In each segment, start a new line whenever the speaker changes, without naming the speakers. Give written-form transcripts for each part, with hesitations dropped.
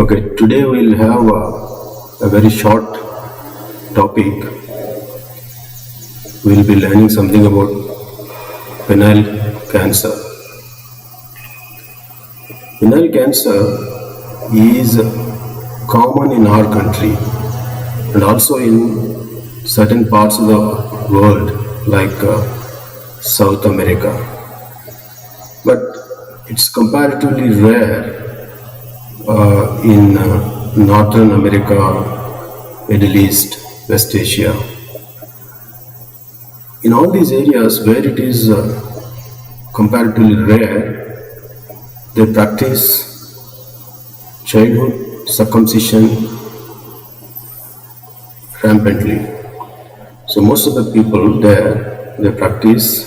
Okay, today we'll have a very short topic. We'll be learning something about penile cancer. Penile cancer is common in our country and also in certain parts of the world like South America. But it's comparatively rare in Northern America, Middle East, West Asia. In all these areas where it is comparatively rare, they practice childhood circumcision rampantly. So most of the people there, they practice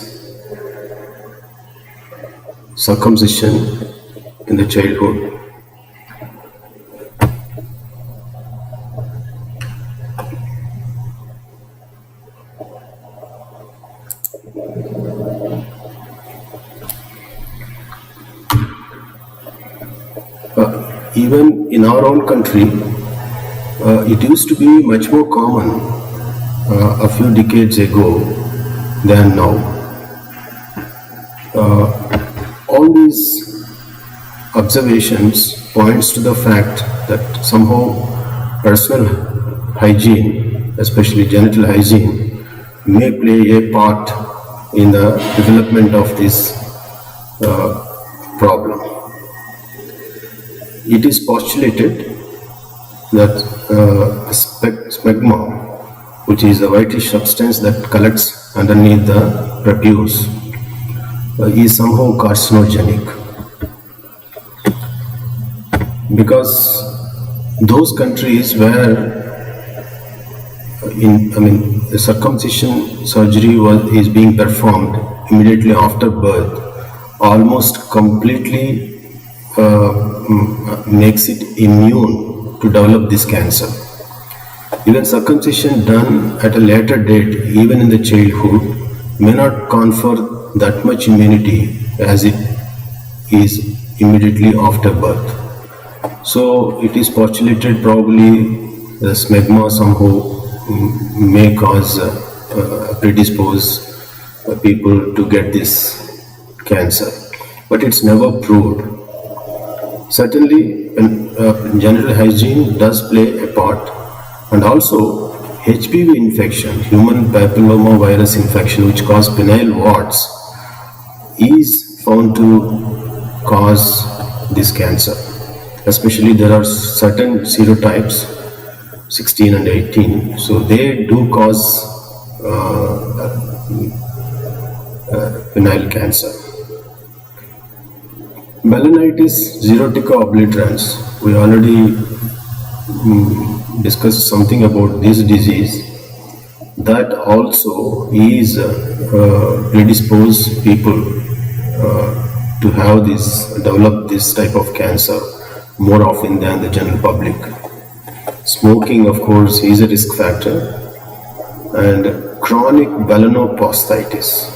circumcision in the childhood. Even in our own country, it used to be much more common a few decades ago than now. All these observations points to the fact that somehow personal hygiene, especially genital hygiene, may play a part in the development of this problem. It is postulated that smegma, which is a whitish substance that collects underneath the prepuce, is somehow carcinogenic, because those countries where the circumcision surgery is being performed immediately after birth almost completely makes it immune to develop this cancer. Even circumcision done at a later date, even in the childhood, may not confer that much immunity as it is immediately after birth. So it is postulated probably the smegma somehow may cause predispose people to get this cancer, but it's never proved. Certainly, genital hygiene does play a part, and also HPV infection, human papilloma virus infection, which cause penile warts, is found to cause this cancer. Especially there are certain serotypes, 16 and 18, so they do cause penile cancer. Balanitis xerotica obliterans, we already discussed something about this disease. That also is predispose people to have develop this type of cancer more often than the general public. Smoking, of course, is a risk factor, and chronic balanoposthitis.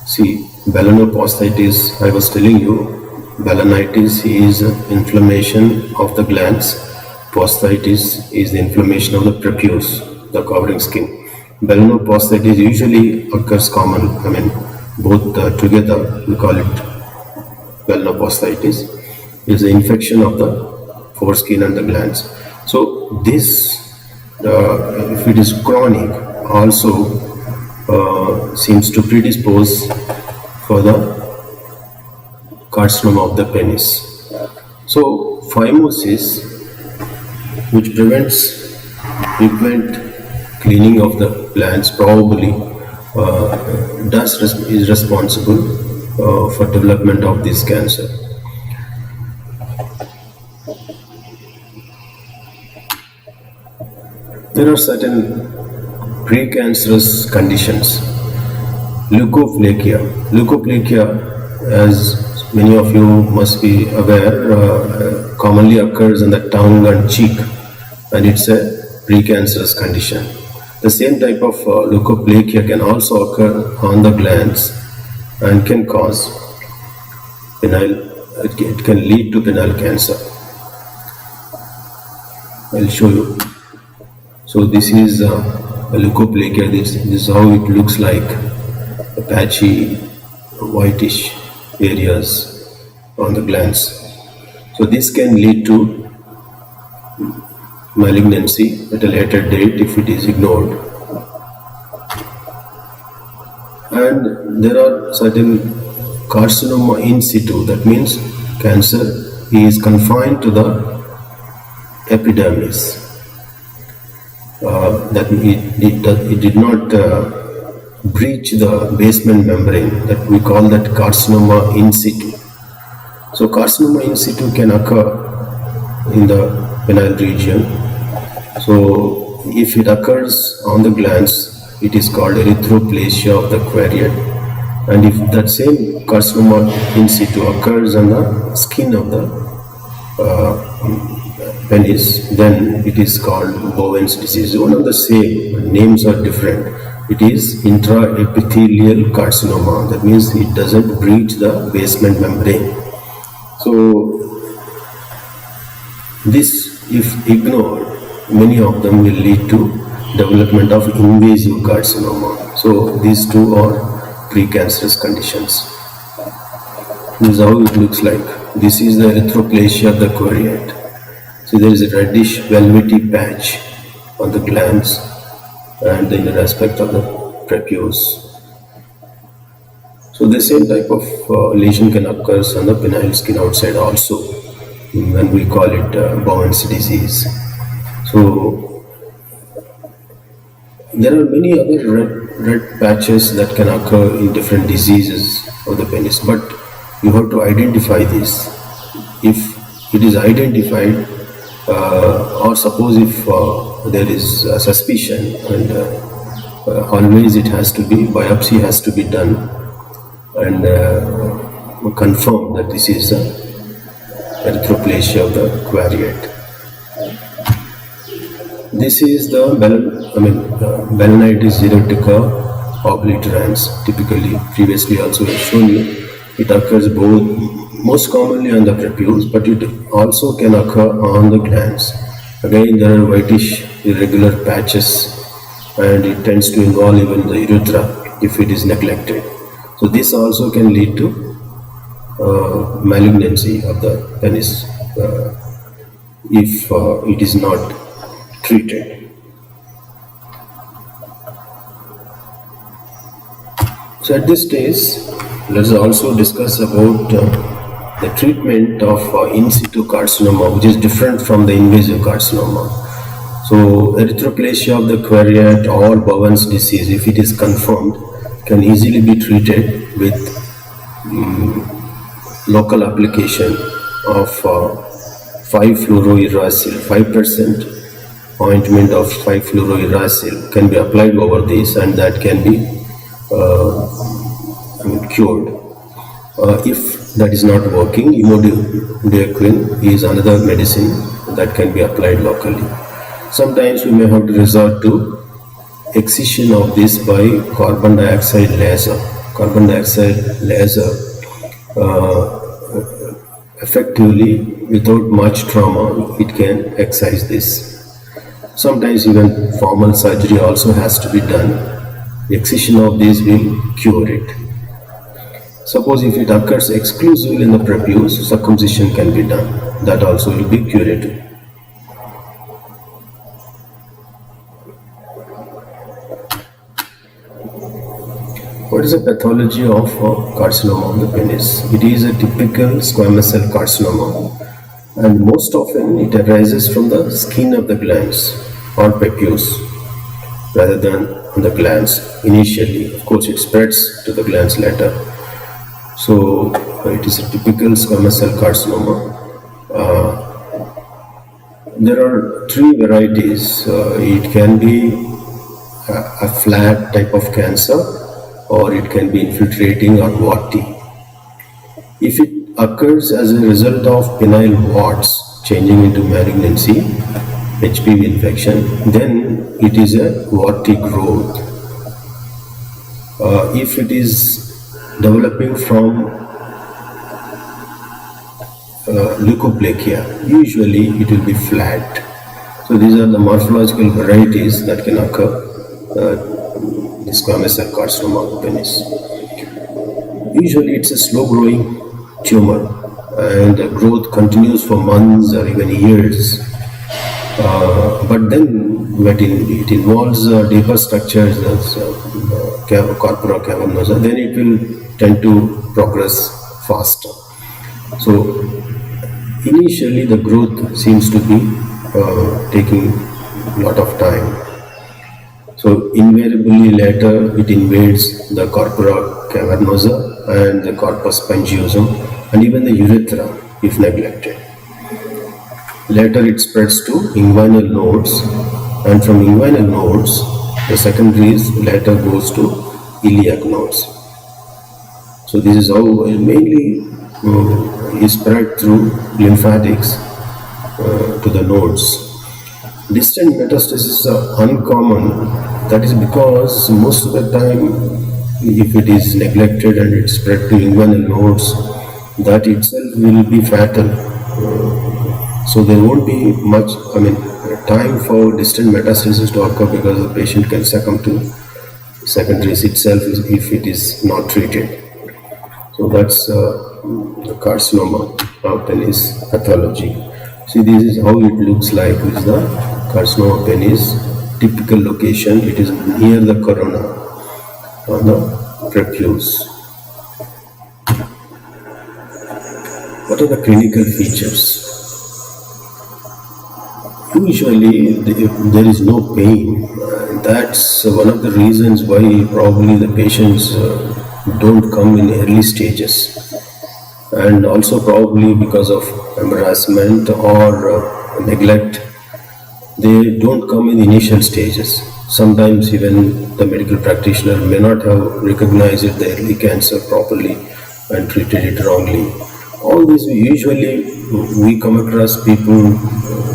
See, balanoposthitis, I was telling you, balanitis is inflammation of the glands, posthitis is the inflammation of the prepuce, the covering skin. Balanoposthitis usually occurs common, both together, we call it balanoposthitis, is the infection of the foreskin and the glands. So this, if it is chronic, also seems to predispose for the carcinoma of the penis. So phimosis, which prevents frequent cleaning of the glands, probably is responsible for development of this cancer. There are certain precancerous conditions. Leukoplakia. Leukoplakia, as many of you must be aware, commonly occurs in the tongue and cheek, and it's a precancerous condition. The same type of leukoplakia can also occur on the glands and can cause penile. It can lead to penile cancer. I'll show you. So this is a leukoplakia. This is how it looks like. Patchy, whitish areas on the glands. So this can lead to malignancy at a later date if it is ignored. And there are certain carcinoma in situ. That means cancer is confined to the epidermis. That it did not breach the basement membrane, that we call that carcinoma in situ. So carcinoma in situ can occur in the penile region. So if it occurs on the glands, it is called erythroplasia of the queriate. And if that same carcinoma in situ occurs on the skin of the penis, then it is called Bowen's disease. One of the same, names are different. It is intraepithelial carcinoma. That means it doesn't breach the basement membrane. So this, if ignored, many of them will lead to development of invasive carcinoma. So these two are precancerous conditions. This is how it looks like. This is the erythroplasia of the queriate. So there is a reddish velvety patch on the glands and in the aspect of the prepuce. So the same type of lesion can occur on the penile skin outside also, when we call it Bowen's disease. So there are many other red patches that can occur in different diseases of the penis, but you have to identify this. If it is identified, or suppose if there is a suspicion, and always it has to be, biopsy has to be done and confirm that this is erythroplasia of the queriate. This is the Balanitis erotica obliterans. Typically, previously also I have shown you, it occurs most commonly on the prepuce, but it also can occur on the glands. Again, there are whitish irregular patches, and it tends to involve even the urethra if it is neglected. So this also can lead to malignancy of the penis if it is not treated. So at this stage, let's also discuss about the treatment of in situ carcinoma, which is different from the invasive carcinoma. So erythroplasia of the queriate or Bowen's disease, if it is confirmed, can easily be treated with local application of 5-fluorouracil. 5% ointment of 5-fluorouracil can be applied over this, and that can be cured. If that is not working, imodiaquine is another medicine that can be applied locally. Sometimes we may have to resort to excision of this by carbon dioxide laser. Carbon dioxide laser effectively, without much trauma, it can excise this. Sometimes even formal surgery also has to be done. The excision of this will cure it. Suppose if it occurs exclusively in the prepuce, circumcision can be done. That also will be curative. What is the pathology of carcinoma of the penis? It is a typical squamous cell carcinoma, and most often it arises from the skin of the glands or prepuce rather than on the glands initially. Of course, it spreads to the glands later. So it is a typical squamous cell carcinoma. There are three varieties. It can be a flat type of cancer, or it can be infiltrating or warty. If it occurs as a result of penile warts changing into malignancy, HPV infection, then it is a warty growth. If it is developing from leukoplakia, usually it will be flat. So these are the morphological varieties that can occur in squamous cell carcinoma of the penis. Usually it's a slow growing tumor and the growth continues for months or even years. But then when it involves deeper structures as corpora cavernosa, then it will tend to progress faster. So initially the growth seems to be taking a lot of time. So invariably later it invades the corpora cavernosa and the corpus spongiosum and even the urethra if neglected. Later it spreads to inguinal nodes, and from inguinal nodes the secondaries later goes to iliac nodes. So this is how mainly is spread through lymphatics to the nodes. Distant metastases are uncommon. That is because most of the time, if it is neglected and it spread to inguinal nodes, that itself will be fatal. So there won't be much, time for distant metastasis to occur because the patient can succumb to secondaries itself if it is not treated. So that's the carcinoma of penis pathology. See, this is how it looks like. This is the carcinoma penis. Typical location, it is near the corona on the prepuce. What are the clinical features? Usually there is no pain. That's one of the reasons why probably the patients don't come in early stages, and also probably because of embarrassment or neglect, they don't come in initial stages. Sometimes even the medical practitioner may not have recognized the early cancer properly and treated it wrongly. All this we come across people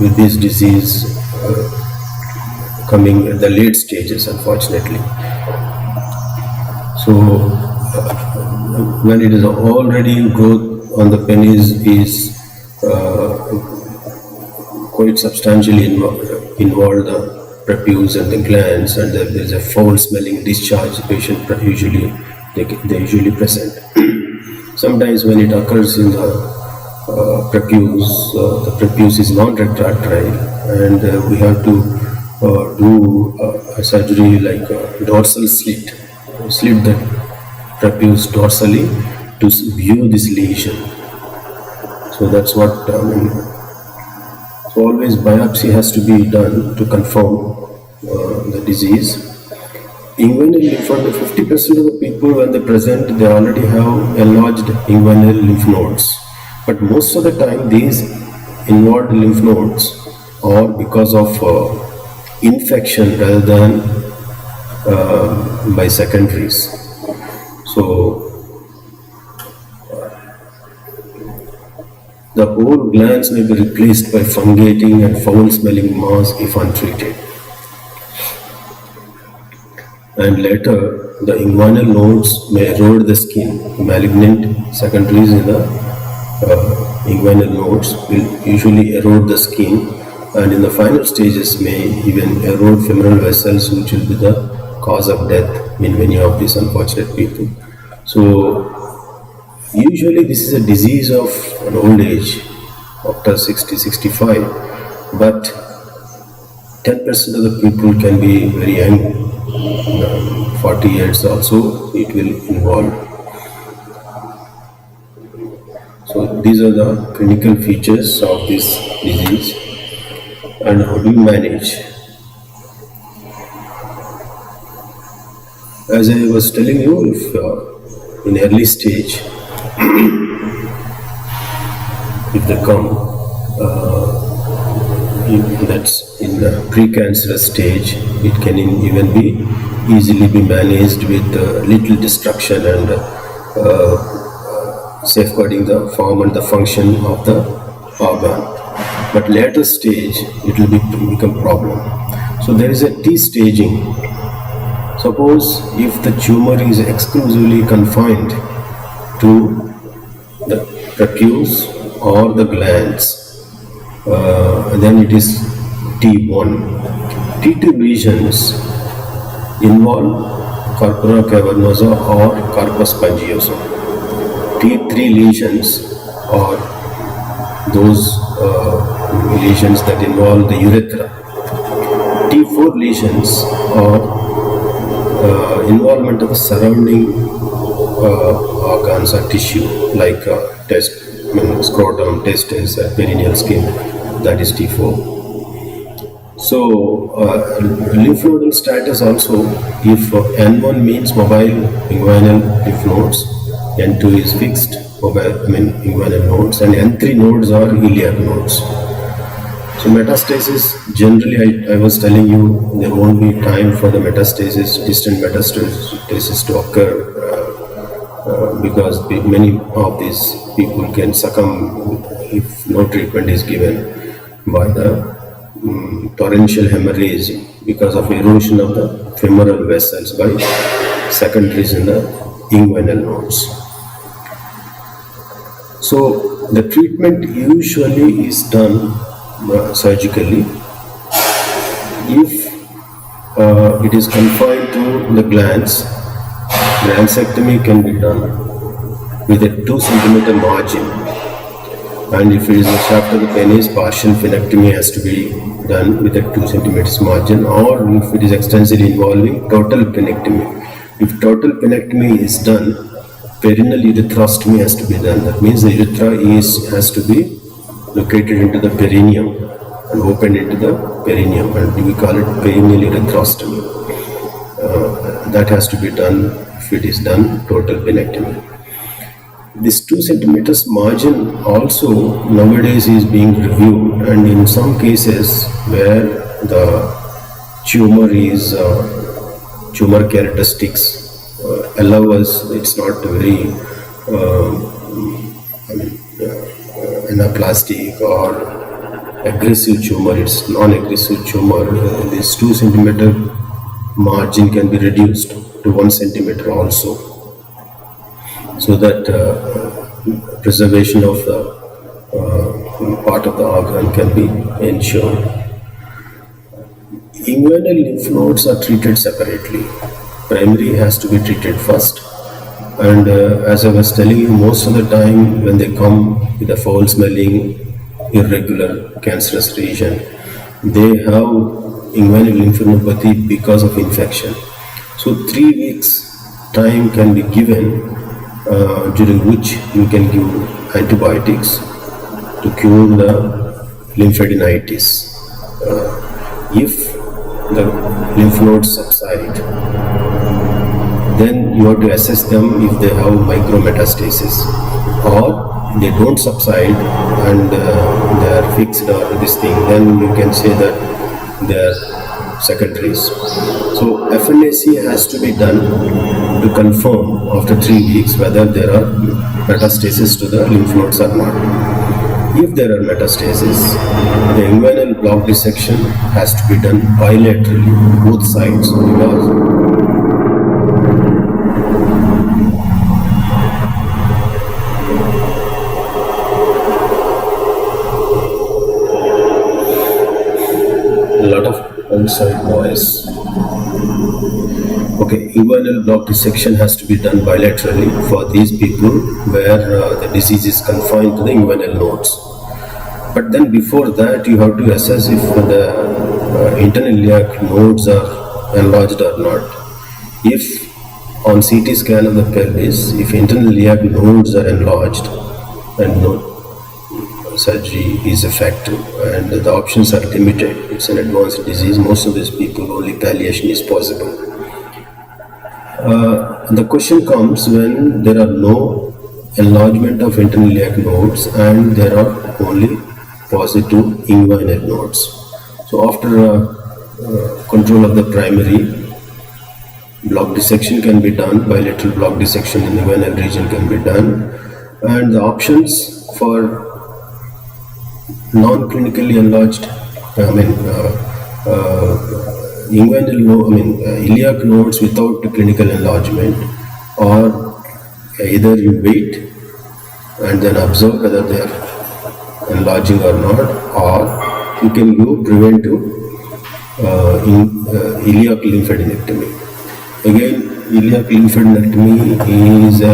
with this disease coming at the late stages, unfortunately. So when it is already growth on the penis is quite substantially involved the prepuce and the glands, and there is a foul-smelling discharge, the patient they usually present. Sometimes when it occurs in the prepuce is non-retractile, and we have to do a surgery like a dorsal slit the prepuce dorsally to view this lesion. So that's what So always biopsy has to be done to confirm the disease. Inguinal lymph node, 50% of the people when they present, they already have enlarged inguinal lymph nodes. But most of the time these involved lymph nodes are because of infection rather than by secondaries. So the whole glands may be replaced by fungating and foul-smelling mass if untreated. And later, the inguinal nodes may erode the skin. Malignant secondaries in the inguinal nodes will usually erode the skin, and in the final stages may even erode femoral vessels, which will be the cause of death in many of these unfortunate people. So usually this is a disease of an old age, after 60-65, but 10% of the people can be very young, 40 years also it will involve. So these are the clinical features of this disease, and how do you manage? As I was telling you, if in early stage, if they come, that's in the precancerous stage. It can even be easily be managed with little destruction and safeguarding the form and the function of the organ. But later stage, it will become problem. So there is a T staging. Suppose if the tumor is exclusively confined to the prepuce or the glands, then it is T1. T2 lesions involve corpora cavernosa or corpus spongiosum. T3 lesions are those lesions that involve the urethra. T4 lesions are involvement of surrounding organs or tissue like scrotum, testes, perineal skin. That is T4. So, lymph nodal status also, if N1 means mobile inguinal lymph nodes, N2 is fixed inguinal nodes, and N3 nodes are iliac nodes. So metastasis, generally I was telling you, there won't be time for the metastasis, distant metastasis to occur because many of these people can succumb if no treatment is given by the torrential hemorrhage because of erosion of the femoral vessels by secondaries in the inguinal nodes. So the treatment usually is done surgically. If it is confined to the glands, glandsectomy can be done with a 2 centimeter margin, and if it is a shaft of the penis, partial phenectomy has to be done with a 2 centimeters margin, or if it is extensively involving total penectomy. If total penectomy is done, perineal urethrostomy has to be done. That means the urethra has to be located into the perineum and opened into the perineum, and we call it perineal urethrostomy. That has to be done if it is done total penectomy. This 2 centimeters margin also nowadays is being reviewed, and in some cases where the tumor characteristics allow us, it's not very anaplastic or aggressive tumor, it's non-aggressive tumor, this 2 centimeter margin can be reduced to 1 centimeter also, so that preservation of the part of the organ can be ensured. Inguinal lymph nodes are treated separately. Primary has to be treated first, and as I was telling you, most of the time when they come with a foul smelling, irregular cancerous lesion, they have inguinal lymphadenopathy because of infection. So 3 weeks time can be given during which you can give antibiotics to cure the lymphadenitis. If the lymph nodes subside, then you have to assess them if they have micrometastasis, or they don't subside and they are fixed or this thing, then you can say that they are secondaries. So FNAC has to be done to confirm after 3 weeks whether there are metastasis to the lymph nodes or not. If there are metastasis, the inguinal block dissection has to be done bilaterally, both sides, because a lot of outside noise. Okay, inguinal block dissection has to be done bilaterally for these people where the disease is confined to the inguinal nodes. But then before that, you have to assess if the internal iliac nodes are enlarged or not. If on CT scan of the pelvis, if internal iliac nodes are enlarged, and no surgery is effective, and the options are limited. It's an advanced disease. Most of these people, only palliation is possible. The question comes when there are no enlargement of internal iliac nodes and there are only positive inguinal nodes. So after control of the primary, block dissection can be done, bilateral block dissection in the inguinal region can be done, and the options for non-clinically enlarged, iliac nodes without clinical enlargement, or either you wait and then observe whether they are enlarging or not, or you can go preventive iliac lymphadenectomy. Again, iliac lymphadenectomy is a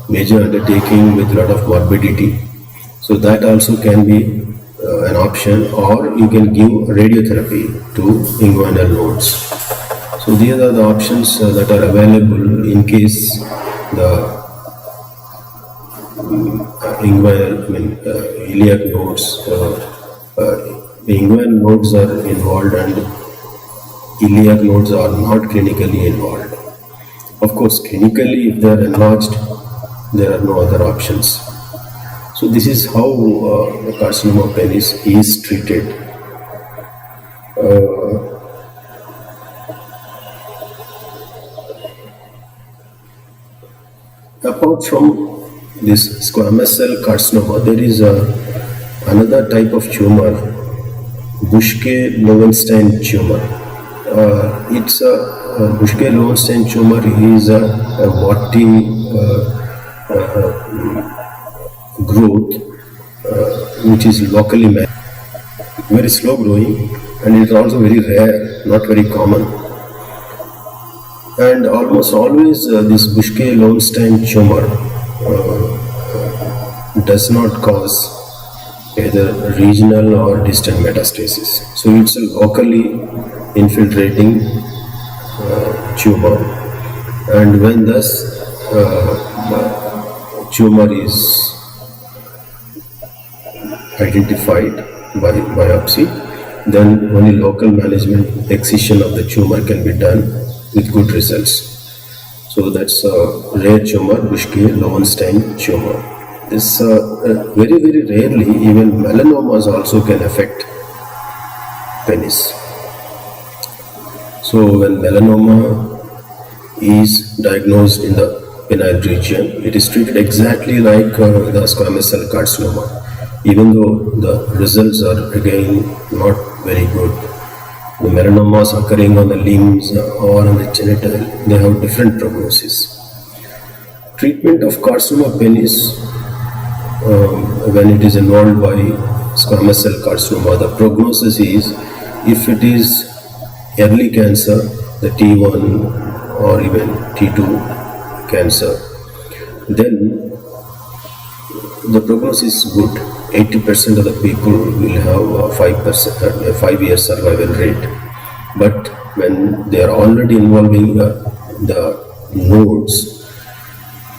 major undertaking with a lot of morbidity, so that also can be an option, or you can give radiotherapy to inguinal nodes. So these are the options that are available in case the iliac nodes, the inguinal nodes are involved and iliac nodes are not clinically involved. Of course, clinically, if they are enlarged, there are no other options. So this is how the carcinoma of penis is treated. Apart from this squamous cell carcinoma, there is another type of tumor, Buschke-Lowenstein tumor. It's a Buschke-Lowenstein tumor is a warty growth which is locally very slow growing, and it is also very rare, not very common. And almost always this Buschke-Lowenstein tumor does not cause either regional or distant metastasis. So it's a locally infiltrating tumor, and when thus tumor is identified by biopsy, then only local management excision of the tumor can be done with good results. So that's a rare tumor, Buschke-Lowenstein tumor. This very, very rarely, even melanomas also can affect penis. So when melanoma is diagnosed in the penile region, it is treated exactly like the squamous cell carcinoma. Even though the results are again not very good, the melanomas occurring on the limbs or on the genital, they have different prognosis. Treatment of carcinoma penis when it is involved by squamous cell carcinoma, the prognosis is, if it is early cancer, the T1 or even T2 cancer, then the prognosis is good. 80% of the people will have a 5-year survival rate. But when they are already involving the nodes,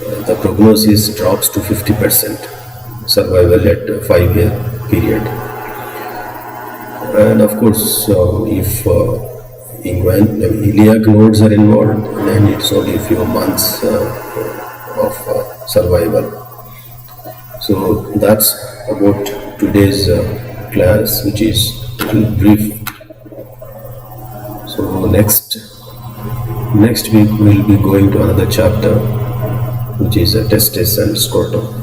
the prognosis drops to 50% survival at a 5-year period. And of course, if iliac nodes are involved, then it's only a few months of survival. So that's about today's class, which is a little brief. So next week we'll be going to another chapter, which is testis and scrotum.